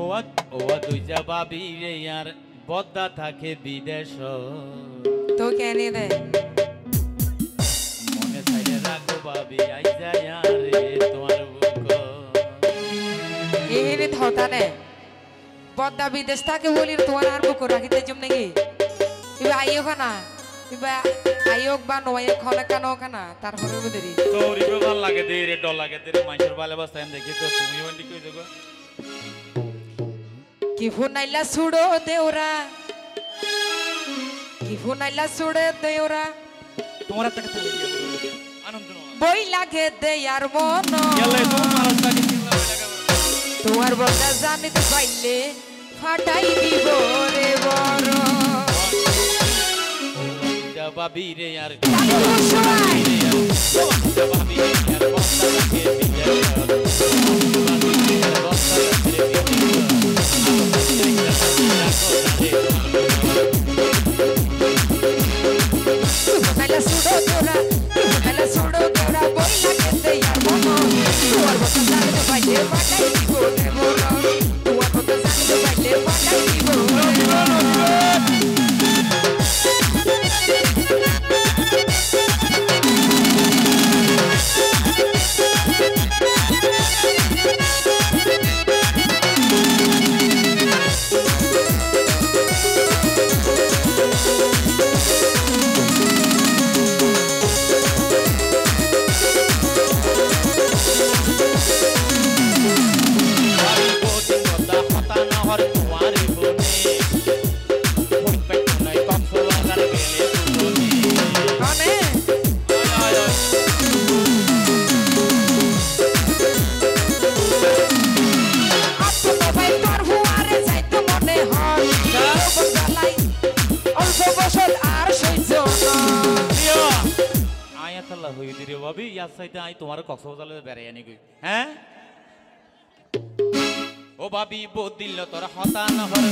ও তুই যা ভাবি রে আর বদ্দা থাকে বিদেশ তো কেন দে মনে চাইলে রাখো ভাবি আই যায় রে তোমার বুক এনে ধরতা নে বদ্দা বিদেশ থাকে বলি তোমার আর বুক রাখিতে জম নাকি ইবা আইও খানা ইবা আইওক বা নয় খলে কানো খানা তারপরে বুদেরি তোরি ভাল লাগে দে রে ডল লাগে দে মাইসের ভালো অবস্থা এম দেখি তো তুমি ওন্ডি কই দেগো কি ফুনাইলা সুড়ো দেওরা কি ফুনাইলা সুড়ে দেওরা তোমার একটা কথা বলি আনন্দ না বই লাগে দে আর মন গেলে তো মানুষটাকে চিন্তা বই লাগা তোমার বদা জানিতে পাইলে ফাটাই দিব রে বড় যা ভাবি রে আর সবাই যা ভাবি রে আর বস্তা লাগে বিদেশ Baila sudo dora, baila sudo dora, boy la que te llamo. Tu arbo te sale de baile, baila y vivo de borro. Tu arbo te sale de baile, baila y vivo de borro. ভাবি ইয়ার সাইতে I তোমার কক্সবাজারে বেড়াই আনি কই হ্যাঁ ও ভাবি বদিল তোর হতান হর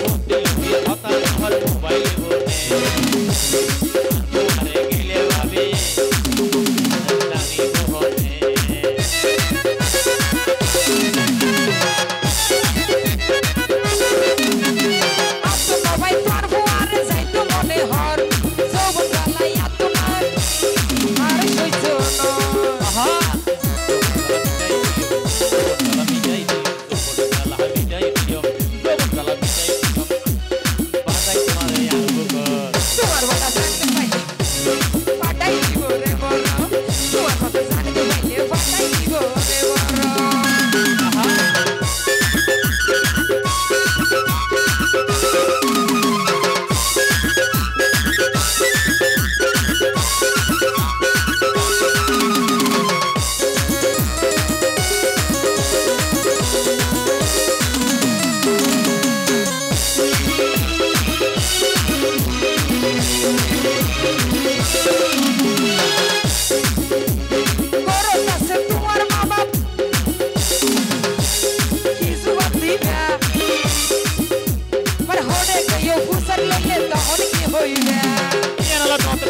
বদিল হতান হর মোবাইল বনে আরে গিলে ভাবি জানি বনে আপতো ভাই পারবো আর যাইতো মনে হর সবন গালাই আতনার আর সইছো না আহা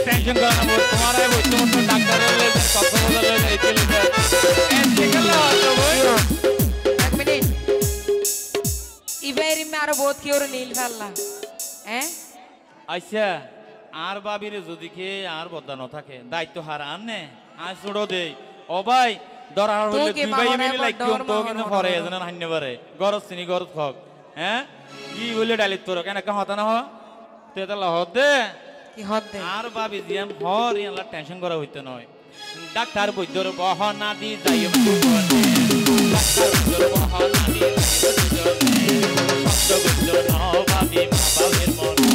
টেনশন করা না তোমার আই বই তোমার ডাক্তার বলে কক্সবাজার লয়ে যাইছিল এন দেখল তো বই এক মিনিট ইবেরি মে আরো বহুত কি ওর নীল ফেললা হ্যাঁ আচ্ছা আর বাবিরে যদি কে আর বদা ন থাকে দায়িত্ব হার আননে আজ ছোড়ো দেই ও ভাই দরার হইলে তুই ভাই এমনি লাইকম তো কিন্তু পরে এজন হান্নে পারে গরজ চিনি গরজ খক হ্যাঁ কি বলে ডালিত তোর কেন কা হতা না হ তেতা লহ দে কি হদ দে আর ভাবি জিয়ান হর ইয়ালা টেনশন করা হইতে নয় ডাক্তার বৈদ্যর বহনা দি যাই ডাক্তার বৈদ্যর বহনা দি শব্দ বৈদ্য ন ভাবি বাবার মনে